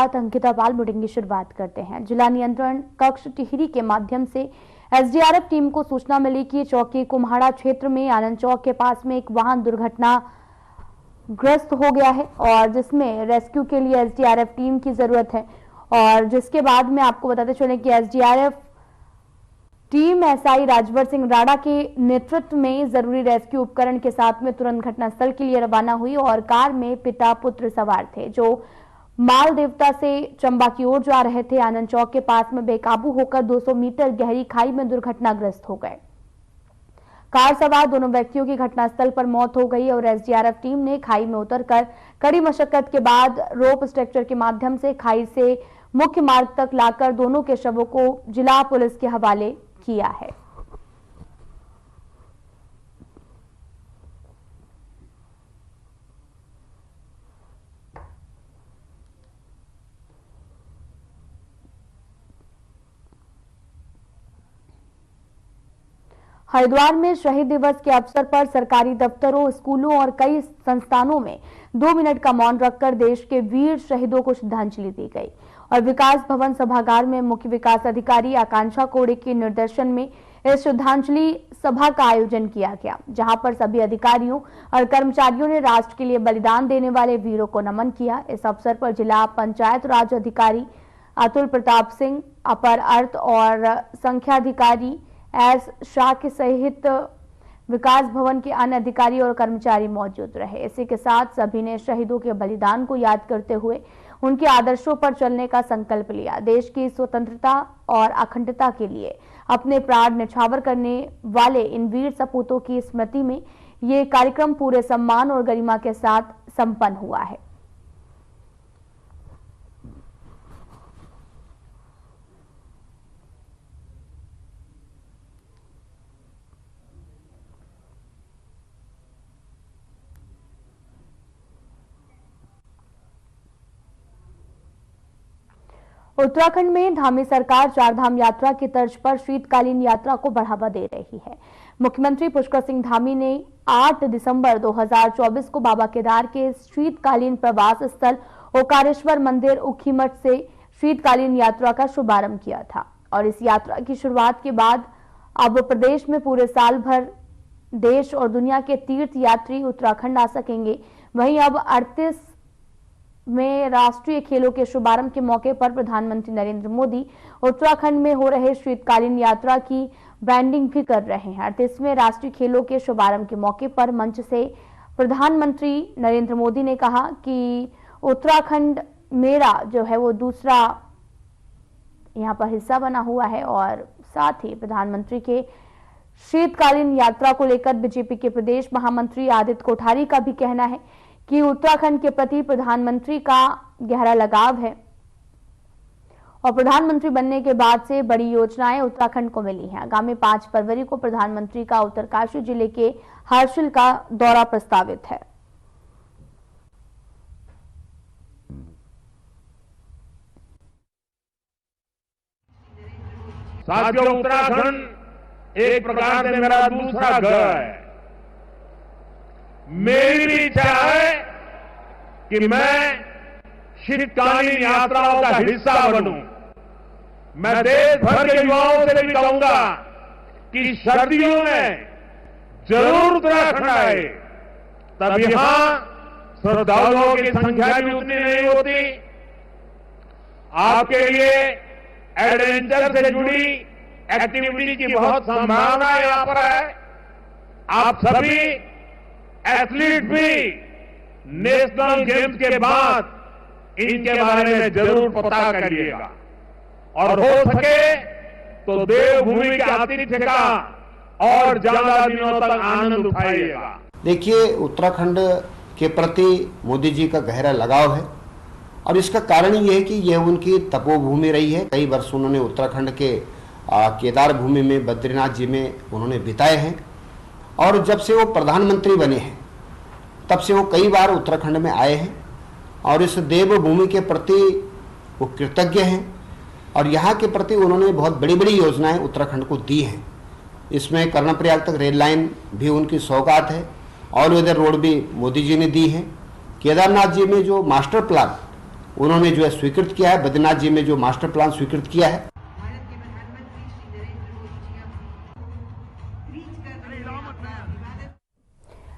साथ अंकिता पाल बुलेटिन की शुरुआत करते हैं। जिला नियंत्रण कक्ष टिहरी के माध्यम से एसडीआरएफ टीम को सूचना मिली कि चौकी कुम्हाड़ा क्षेत्र में आनंद चौक के पास में एक वाहन दुर्घटना ग्रस्त हो गया है और जिसमें रेस्क्यू के लिए एसडीआरएफ टीम की जरूरत है। और जिसके बाद में आपको बताते चले कि SDRF team SI Rajvar Singh Rana के नेतृत्व में जरूरी रेस्क्यू उपकरण के साथ में तुरंत घटनास्थल के लिए रवाना हुई और कार में पिता पुत्र सवार थे जो माल देवता से चंबा की ओर जा रहे थे। आनंद चौक के पास में बेकाबू होकर 200 मीटर गहरी खाई में दुर्घटनाग्रस्त हो गए। कार सवार दोनों व्यक्तियों की घटनास्थल पर मौत हो गई और एसडीआरएफ टीम ने खाई में उतरकर कड़ी मशक्कत के बाद रोप स्ट्रक्चर के माध्यम से खाई से मुख्य मार्ग तक लाकर दोनों के शवों को जिला पुलिस के हवाले किया है। हरिद्वार में शहीद दिवस के अवसर पर सरकारी दफ्तरों, स्कूलों और कई संस्थानों में 2 मिनट का मौन रखकर देश के वीर शहीदों को श्रद्धांजलि दी गई और विकास भवन सभागार में मुख्य विकास अधिकारी आकांक्षा कोड़े के निर्देशन में इस श्रद्धांजलि सभा का आयोजन किया गया, जहां पर सभी अधिकारियों और कर्मचारियों ने राष्ट्र के लिए बलिदान देने वाले वीरों को नमन किया। इस अवसर पर जिला पंचायत राज अधिकारी अतुल प्रताप सिंह, अपर अर्थ और संख्याधिकारी एस शाह के सहित विकास भवन के अन्य अधिकारी और कर्मचारी मौजूद रहे। इसी के साथ सभी ने शहीदों के बलिदान को याद करते हुए उनके आदर्शों पर चलने का संकल्प लिया। देश की स्वतंत्रता और अखंडता के लिए अपने प्राण न्यौछावर करने वाले इन वीर सपूतों की स्मृति में ये कार्यक्रम पूरे सम्मान और गरिमा के साथ संपन्न हुआ है। उत्तराखंड में धामी सरकार चारधाम यात्रा की तर्ज पर शीतकालीन यात्रा को बढ़ावा दे रही है। मुख्यमंत्री पुष्कर सिंह धामी ने 8 दिसंबर 2024 को बाबा केदार के शीतकालीन प्रवास स्थल ओकारेश्वर मंदिर ऊखीमठ से शीतकालीन यात्रा का शुभारंभ किया था और इस यात्रा की शुरुआत के बाद अब प्रदेश में पूरे साल भर देश और दुनिया के तीर्थ यात्री उत्तराखंड आ सकेंगे। वहीं अब 38 में राष्ट्रीय खेलों के शुभारंभ के मौके पर प्रधानमंत्री नरेंद्र मोदी उत्तराखंड में हो रहे शीतकालीन यात्रा की ब्रांडिंग भी कर रहे हैं। 38वें राष्ट्रीय खेलों के शुभारंभ के मौके पर मंच से प्रधानमंत्री नरेंद्र मोदी ने कहा कि उत्तराखंड मेरा जो है वो दूसरा यहाँ पर हिस्सा बना हुआ है और साथ ही प्रधानमंत्री के शीतकालीन यात्रा को लेकर बीजेपी के प्रदेश महामंत्री आदित्य कोठारी का भी कहना है कि उत्तराखंड के प्रति प्रधानमंत्री का गहरा लगाव है और प्रधानमंत्री बनने के बाद से बड़ी योजनाएं उत्तराखंड को मिली हैं। आगामी 5 फरवरी को प्रधानमंत्री का उत्तरकाशी जिले के हर्षिल का दौरा प्रस्तावित है। साथियों, उत्तराखंड एक प्रकार से मेरा दूसरा घर है। मेरी भी इच्छा है कि मैं शीतकालीन यात्राओं का हिस्सा बनूं। मैं देश भर के युवाओं से भी कहूंगा कि सर्दियों में जरूर उत्तराखंड आए, तब यहां श्रद्धालुओं की संख्या भी उतनी नहीं होती। आपके लिए एडवेंचर से जुड़ी एक्टिविटी की बहुत संभावना यहां पर है। आप सभी एथलीट भी नेशनल गेम्स के बाद इनके बारे में जरूर पता करिएगा और हो सके तो देवभूमि के आतिथ्य का और ज्यादा दिनों तक आनंद उठाइएगा। देखिए, उत्तराखंड के प्रति मोदी जी का गहरा लगाव है और इसका कारण ये है कि यह उनकी तपोभूमि रही है। कई वर्ष उन्होंने उत्तराखंड के केदार भूमि में, बद्रीनाथ जी में उन्होंने बिताए हैं और जब से वो प्रधानमंत्री बने हैं तब से वो कई बार उत्तराखंड में आए हैं और इस देवभूमि के प्रति वो कृतज्ञ हैं और यहाँ के प्रति उन्होंने बहुत बड़ी बड़ी योजनाएं उत्तराखंड को दी हैं। इसमें कर्णप्रयाग तक रेल लाइन भी उनकी सौगात है, ऑल वेदर रोड भी मोदी जी ने दी है। केदारनाथ जी में जो मास्टर प्लान उन्होंने जो है स्वीकृत किया है। बद्रीनाथ जी में जो मास्टर प्लान स्वीकृत किया है।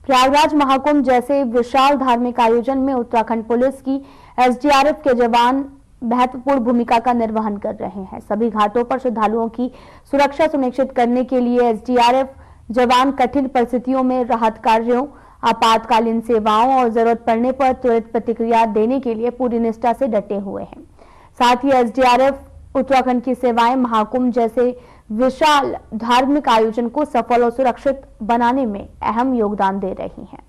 प्रयागराज महाकुंभ जैसे विशाल धार्मिक आयोजन में उत्तराखंड पुलिस की एसडीआरएफ के जवान महत्वपूर्ण भूमिका का निर्वहन कर रहे हैं। सभी घाटों पर श्रद्धालुओं की सुरक्षा सुनिश्चित करने के लिए एसडीआरएफ जवान कठिन परिस्थितियों में राहत कार्यों, आपातकालीन सेवाओं और जरूरत पड़ने पर त्वरित प्रतिक्रिया देने के लिए पूरी निष्ठा से डटे हुए हैं। साथ ही एसडीआरएफ उत्तराखंड की सेवाएं महाकुंभ जैसे विशाल धार्मिक आयोजन को सफल और सुरक्षित बनाने में अहम योगदान दे रही हैं।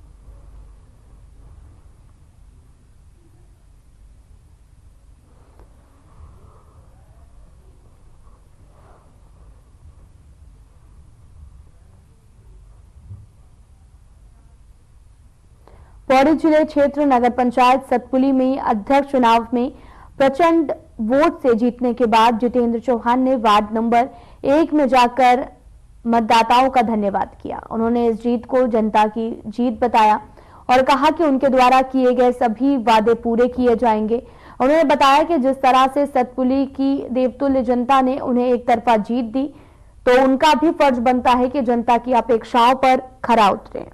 पौड़ी जिले क्षेत्र नगर पंचायत सतपुली में अध्यक्ष चुनाव में प्रचंड वोट से जीतने के बाद जितेंद्र चौहान ने वार्ड नंबर 1 में जाकर मतदाताओं का धन्यवाद किया। उन्होंने इस जीत को जनता की जीत बताया और कहा कि उनके द्वारा किए गए सभी वादे पूरे किए जाएंगे। उन्होंने बताया कि जिस तरह से सतपुली की देवतुल्य जनता ने उन्हें एक तरफा जीत दी, तो उनका भी फर्ज बनता है कि जनता की अपेक्षाओं पर खरा उतरे।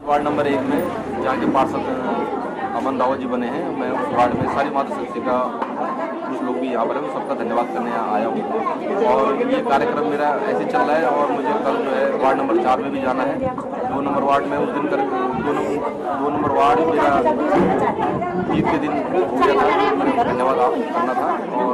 वार्ड नंबर 1 में जहाँ के पार्षद अमन रावत जी बने हैं, मैं उस वार्ड में सारी मातृशक्ति का कुछ लोग भी यहाँ पर हैं, सबका धन्यवाद करने आया हूँ। और ये कार्यक्रम मेरा ऐसे चल रहा है और मुझे कल जो है वार्ड नंबर 4 में भी जाना है। 2 नंबर वार्ड में उस दिन दो नंबर वार्ड मेरा ईद के दिन हो गया था, मुझे धन्यवाद करना था। और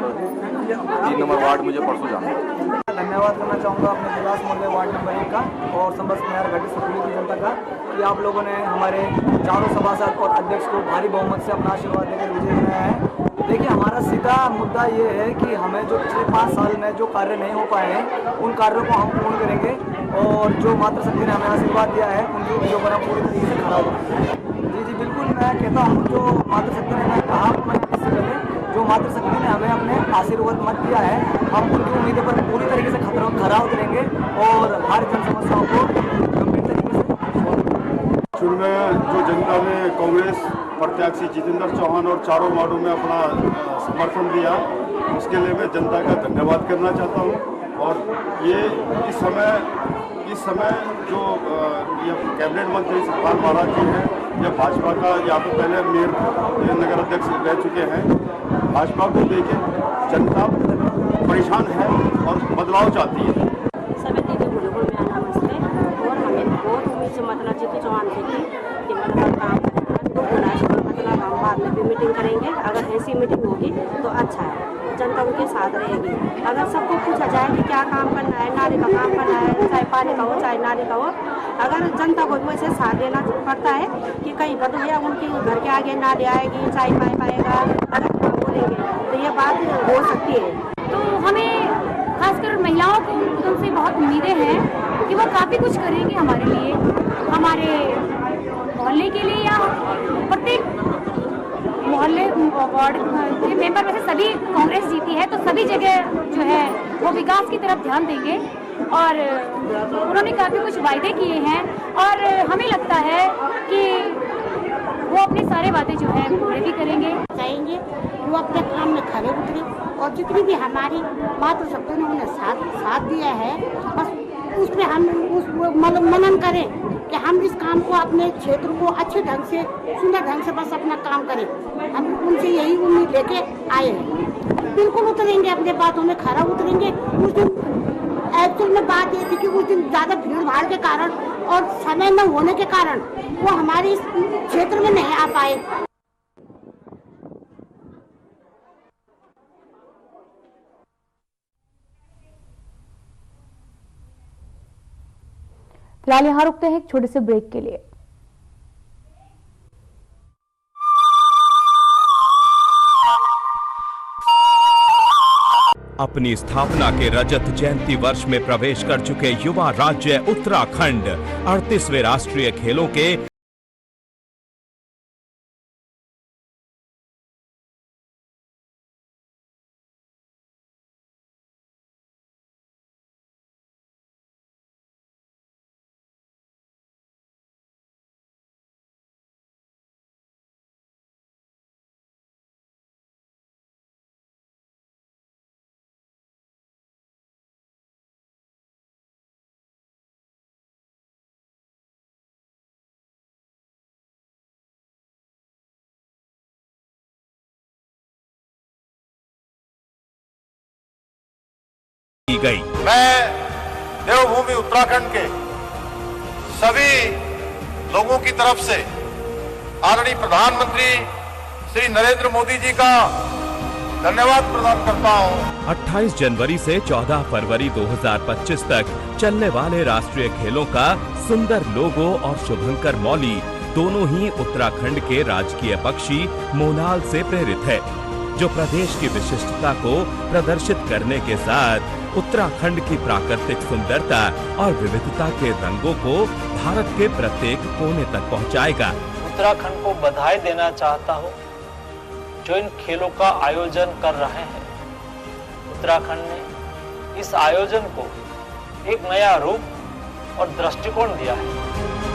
3 नंबर वार्ड मुझे परसों जाना है। धन्यवाद करना चाहूँगा अपने विलास मोहल्ले वार्ड नंबर 1 का और समस्त नहर घाटी सतपुली की जनता का कि आप लोगों ने हमारे चारों सभासद और अध्यक्ष को भारी बहुमत से अपना आशीर्वाद देकर विजय बनाया है। देखिए, हमारा सीधा मुद्दा ये है कि हमें जो पिछले 5 साल में जो कार्य नहीं हो पाए हैं उन कार्यों को हम पूर्ण करेंगे और जो मातृशक्ति ने हमें आशीर्वाद दिया है उनकी विजयों पर पूरी तरीके से खड़ा होगा। जी बिल्कुल, मैं कहता हूँ जो मातृशक्ति ने, मैं कहा इससे पहले, जो मातृशक्ति ने हमें अपने आशीर्वाद मत दिया है, हम उनकी उम्मीदों पर पूरी तरीके से खरा उतरेंगे और हर जन समस्याओं को गंभीर तरीके से। में जो जनता ने कांग्रेस प्रत्याशी जितेंद्र चौहान और चारों वार्डों में अपना समर्थन दिया, उसके लिए मैं जनता का धन्यवाद करना चाहता हूं। और ये इस समय जो ये कैबिनेट मंत्री सतपाल महाराज जी हैं, या भाजपा का यहाँ पे पहले मेयर नगर अध्यक्ष रह चुके हैं, भाजपा को लेके जनता परेशान है और बदलाव चाहती है। सभी दीदी बुजुर्गों में आना नमस्ते। और हमें बहुत उम्मीद से मतलब जीतू चौहान से कि मतलब काम तो मतलब हम बाद में भी मीटिंग करेंगे। अगर ऐसी मीटिंग होगी तो अच्छा है, जनता उनके साथ रहेगी। अगर सबको पूछा जाए कि क्या काम करना है, नाली का काम करना है, चाहे पानी का हो चाहे नाली का हो, अगर जनता को वैसे साथ देना पड़ता है कि कहीं बद गया उनके घर के आगे नाली आएगी, चाहे पाइप आएगा, अगर बोलेंगे तो ये बात हो सकती है। तो हमें खासकर महिलाओं को उनसे बहुत उम्मीदें हैं कि वो काफ़ी कुछ करेंगे हमारे लिए, हमारे मोहल्ले के लिए, या प्रत्येक मोहल्ले वार्ड के मेंबर में से सभी कांग्रेस जीती है तो सभी जगह जो है वो विकास की तरफ ध्यान देंगे। और उन्होंने काफ़ी कुछ वायदे किए हैं और हमें लगता है कि वो अपने सारे वादे जो है पूरे भी करेंगे। चाहेंगे वो अपने काम में खड़े उतरे और जितनी भी हमारी मातृशक्ति ने उन्हें साथ दिया है, बस उस पर हम मतलब मनन करें कि हम इस काम को, अपने क्षेत्र को अच्छे ढंग से, सुंदर ढंग से बस अपना काम करें। हम उनसे यही उम्मीद लेके आए हैं। बिल्कुल उतरेंगे, अपने बातों में खरा उतरेंगे। उस दिन एक्चुअल में बात ये थी कि उस दिन ज़्यादा भीड़ भाड़ के कारण और समय न होने के कारण वो हमारे इस क्षेत्र में नहीं आ पाए। फिलहाल यहाँ रुकते हैं एक छोटे से ब्रेक के लिए। अपनी स्थापना के रजत जयंती वर्ष में प्रवेश कर चुके युवा राज्य उत्तराखंड 38वें राष्ट्रीय खेलों के की गई। मैं देवभूमि उत्तराखंड के सभी लोगों की तरफ से आदरणीय प्रधानमंत्री श्री नरेंद्र मोदी जी का धन्यवाद प्रदान करता हूं। 28 जनवरी से 14 फरवरी 2025 तक चलने वाले राष्ट्रीय खेलों का सुंदर लोगो और शुभंकर मौली दोनों ही उत्तराखंड के राजकीय पक्षी मोनाल से प्रेरित है, जो प्रदेश की विशिष्टता को प्रदर्शित करने के साथ उत्तराखंड की प्राकृतिक सुंदरता और विविधता के रंगों को भारत के प्रत्येक कोने तक पहुंचाएगा। उत्तराखंड को बधाई देना चाहता हूं जो इन खेलों का आयोजन कर रहे हैं। उत्तराखंड ने इस आयोजन को एक नया रूप और दृष्टिकोण दिया है।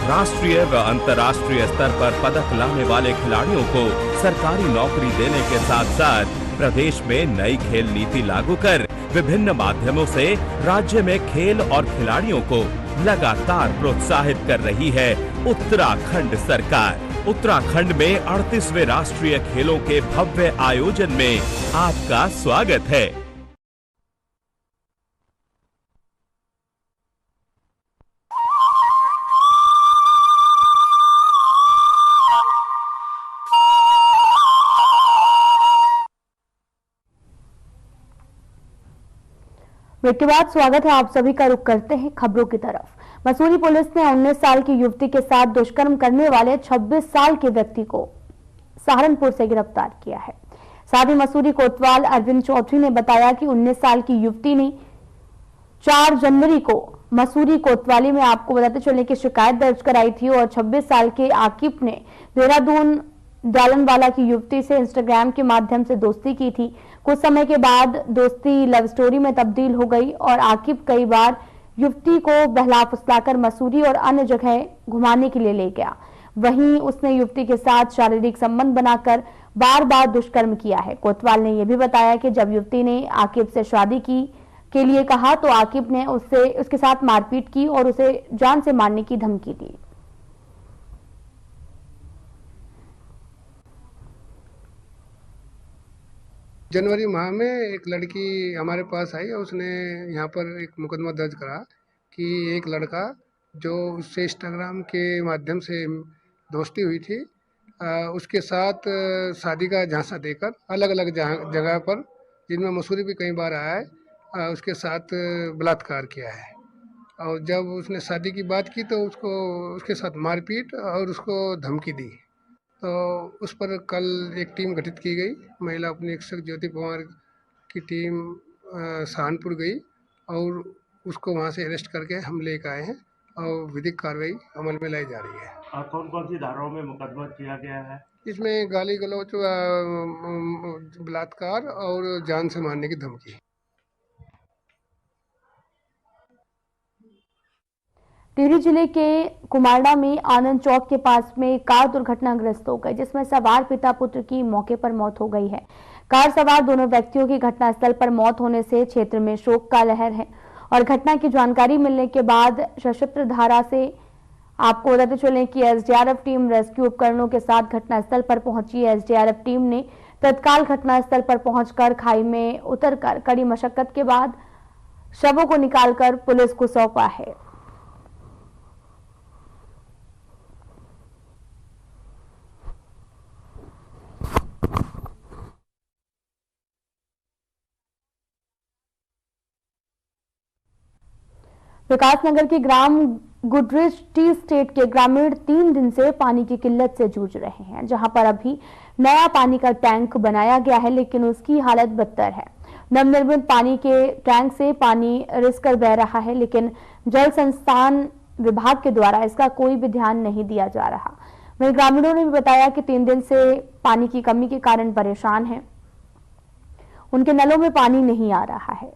राष्ट्रीय व अंतर्राष्ट्रीय स्तर पर पदक लाने वाले खिलाड़ियों को सरकारी नौकरी देने के साथ साथ प्रदेश में नई खेल नीति लागू कर विभिन्न माध्यमों से राज्य में खेल और खिलाड़ियों को लगातार प्रोत्साहित कर रही है उत्तराखंड सरकार। उत्तराखंड में 38वें राष्ट्रीय खेलों के भव्य आयोजन में आपका स्वागत है। ब्रेक के बाद स्वागत है, आप सभी का रुख करते हैं खबरों की तरफ। मसूरी पुलिस ने 19 साल की युवती के साथ दुष्कर्म करने वाले 26 साल के व्यक्ति को सहारनपुर से गिरफ्तार किया है। साथ ही मसूरी कोतवाल अरविंद चौधरी ने बताया कि 19 साल की युवती ने 4 जनवरी को मसूरी कोतवाली में आपको बताते चलने की शिकायत दर्ज कराई थी और 26 साल के आकिब ने देहरादून डालनवाला की युवती से इंस्टाग्राम के माध्यम से दोस्ती की थी। कुछ समय के बाद दोस्ती लव स्टोरी में तब्दील हो गई और आकिब कई बार युवती को बहला फुसलाकर मसूरी और अन्य जगह घुमाने के लिए ले गया। वहीं उसने युवती के साथ शारीरिक संबंध बनाकर बार बार दुष्कर्म किया है। कोतवाल ने यह भी बताया कि जब युवती ने आकिब से शादी के लिए कहा तो आकिब ने उसके साथ मारपीट की और उसे जान से मारने की धमकी दी। जनवरी माह में एक लड़की हमारे पास आई और उसने यहाँ पर एक मुकदमा दर्ज करा कि एक लड़का जो उससे इंस्टाग्राम के माध्यम से दोस्ती हुई थी उसके साथ शादी का झांसा देकर अलग अलग जगह पर, जिनमें मसूरी भी कई बार आया है, उसके साथ बलात्कार किया है। और जब उसने शादी की बात की तो उसके साथ मारपीट और उसको धमकी दी। तो उस पर कल एक टीम गठित की गई। महिला उप निरीक्षक ज्योति पवार की टीम सहारनपुर गई और उसको वहां से अरेस्ट करके हम लेकर आए हैं और विधिक कार्रवाई अमल में लाई जा रही है। कौन कौन सी धाराओं में मुकदमा किया गया है? इसमें गाली गलौज, बलात्कार और जान से मारने की धमकी। टिहरी जिले के कुमारडा में आनंद चौक के पास में कार दुर्घटनाग्रस्त हो गई, जिसमें सवार पिता पुत्र की मौके पर मौत हो गई है। कार सवार दोनों व्यक्तियों की घटनास्थल पर मौत होने से क्षेत्र में शोक का लहर है और घटना की जानकारी मिलने के बाद सशस्त्र धारा से आपको बताते चलें कि एसडीआरएफ टीम रेस्क्यू उपकरणों के साथ घटनास्थल पर पहुंची। एसडीआरएफ टीम ने तत्काल घटनास्थल पर पहुंचकर खाई में उतरकर कड़ी मशक्कत के बाद शवों को निकालकर पुलिस को सौंपा है। विकासनगर के ग्राम गुडरिच टी स्टेट के ग्रामीण 3 दिन से पानी की किल्लत से जूझ रहे हैं, जहां पर अभी नया पानी का टैंक बनाया गया है लेकिन उसकी हालत बदतर है। नवनिर्मित पानी के टैंक से पानी रिस कर बह रहा है लेकिन जल संस्थान विभाग के द्वारा इसका कोई भी ध्यान नहीं दिया जा रहा। वहीं ग्रामीणों ने भी बताया कि 3 दिन से पानी की कमी के कारण परेशान हैं, उनके नलों में पानी नहीं आ रहा है।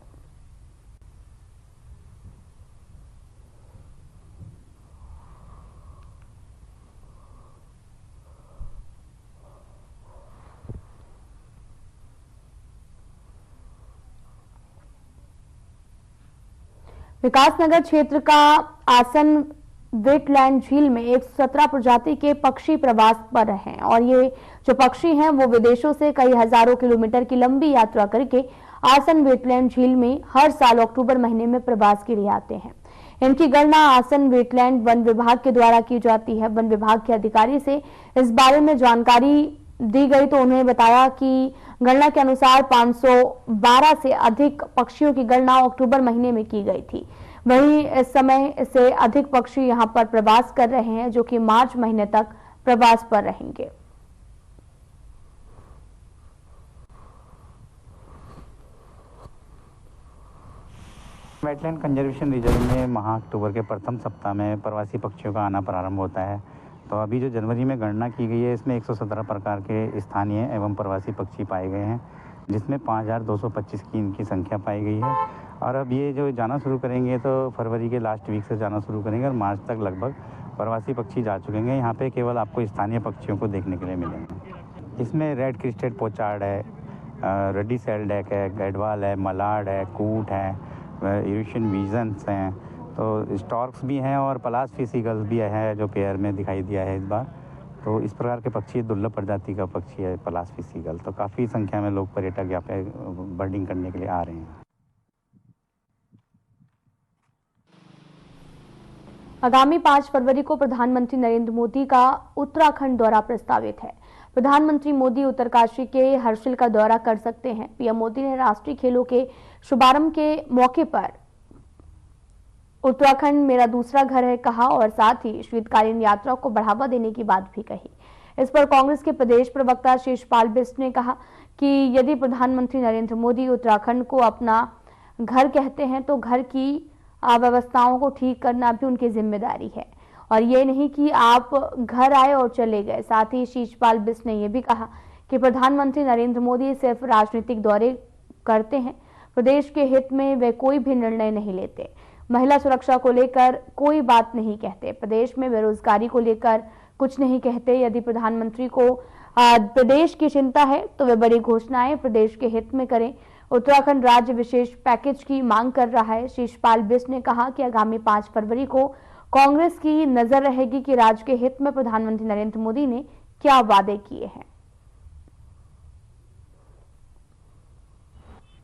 विकासनगर क्षेत्र का आसन वेटलैंड झील में 117 प्रजाति के पक्षी प्रवास पर हैं और ये जो पक्षी हैं वो विदेशों से कई हजारों किलोमीटर की लंबी यात्रा करके आसन वेटलैंड झील में हर साल अक्टूबर महीने में प्रवास के लिए आते हैं। इनकी गणना आसन वेटलैंड वन विभाग के द्वारा की जाती है। वन विभाग के अधिकारी से इस बारे में जानकारी दी गई तो उन्होंने बताया कि गणना के अनुसार 512 से अधिक पक्षियों की गणना अक्टूबर महीने में की गई थी। वहीं इस समय से अधिक पक्षी यहां पर प्रवास कर रहे हैं जो कि मार्च महीने तक प्रवास पर रहेंगे। वेटलैंड कंजर्वेशन रिजर्व में माह अक्टूबर के प्रथम सप्ताह में प्रवासी पक्षियों का आना प्रारंभ होता है। तो अभी जो जनवरी में गणना की गई है इसमें 117 प्रकार के स्थानीय एवं प्रवासी पक्षी पाए गए हैं, जिसमें 5225 की इनकी संख्या पाई गई है। और अब ये जो जाना शुरू करेंगे तो फरवरी के लास्ट वीक से जाना शुरू करेंगे और मार्च तक लगभग प्रवासी पक्षी जा चुके हैं। यहाँ पे केवल आपको स्थानीय पक्षियों को देखने के लिए मिलेंगे। इसमें रेड क्रिस्टेड पोचार्ड है, रेडी सेल्डेक है, गैडवाल है, मलाड है, कूट है, यूरेशियन विजन्स हैं, तो स्टॉर्क्स भी हैं और पलाश फिशिगल्स भी है जो पेयर में दिखाई दिया है इस बार। तो इस प्रकार के पक्षी दुर्लभ प्रजाति का पक्षी है पलाश फिशिगल। तो काफ़ी संख्या में लोग पर्यटक यहाँ पे बर्डिंग करने के लिए आ रहे हैं। आगामी 5 फरवरी को प्रधानमंत्री नरेंद्र मोदी का उत्तराखंड दौरा प्रस्तावित है। प्रधानमंत्री मोदी उत्तरकाशी के हर्षिल का दौरा कर सकते हैं। पीएम मोदी ने राष्ट्रीय खेलों के शुभारंभ के मौके पर उत्तराखंड मेरा दूसरा घर है कहा और साथ ही शीतकालीन यात्रा को बढ़ावा देने की बात भी कही। इस पर कांग्रेस के प्रदेश प्रवक्ता शिषपाल बिष्ट ने कहा कि यदि प्रधानमंत्री नरेंद्र मोदी उत्तराखंड को अपना घर कहते हैं तो घर की अव्यवस्थाओं को ठीक करना भी उनकी जिम्मेदारी है और ये नहीं कि आप घर आए और चले गए। साथ ही शिषपाल बिष्ट ने यह भी कहा कि प्रधानमंत्री नरेंद्र मोदी सिर्फ राजनीतिक दौरे करते हैं, प्रदेश के हित में वे कोई भी निर्णय नहीं लेते। महिला सुरक्षा को लेकर कोई बात नहीं कहते, प्रदेश में बेरोजगारी को लेकर कुछ नहीं कहते। यदि प्रधानमंत्री को प्रदेश की चिंता है तो वे बड़ी घोषणाएं प्रदेश के हित में करें। उत्तराखंड राज्य विशेष पैकेज की मांग कर रहा है। शिषपाल बिष्ट ने कहा कि आगामी 5 फरवरी को कांग्रेस की नजर रहेगी कि राज्य के हित में प्रधानमंत्री नरेंद्र मोदी ने क्या वादे किए हैं।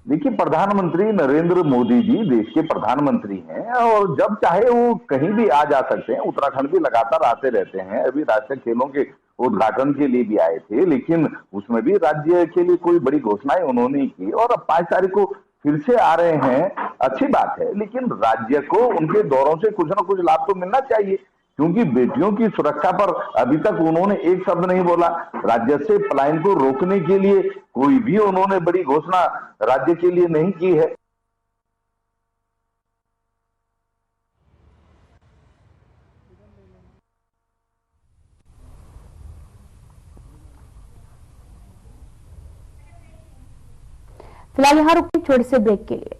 देखिए, प्रधानमंत्री नरेंद्र मोदी जी देश के प्रधानमंत्री हैं और जब चाहे वो कहीं भी आ जा सकते हैं। उत्तराखंड भी लगातार आते रहते हैं। अभी राष्ट्रीय खेलों के उद्घाटन के लिए भी आए थे, लेकिन उसमें भी राज्य के लिए कोई बड़ी घोषणाएं उन्होंने की और अब 5 तारीख को फिर से आ रहे हैं, अच्छी बात है। लेकिन राज्य को उनके दौरों से कुछ ना कुछ लाभ तो मिलना चाहिए, क्योंकि बेटियों की सुरक्षा पर अभी तक उन्होंने एक शब्द नहीं बोला। राज्य से पलायन को रोकने के लिए कोई भी उन्होंने बड़ी घोषणा राज्य के लिए नहीं की है। फिलहाल यहाँ रुकते छोटे से ब्रेक के लिए।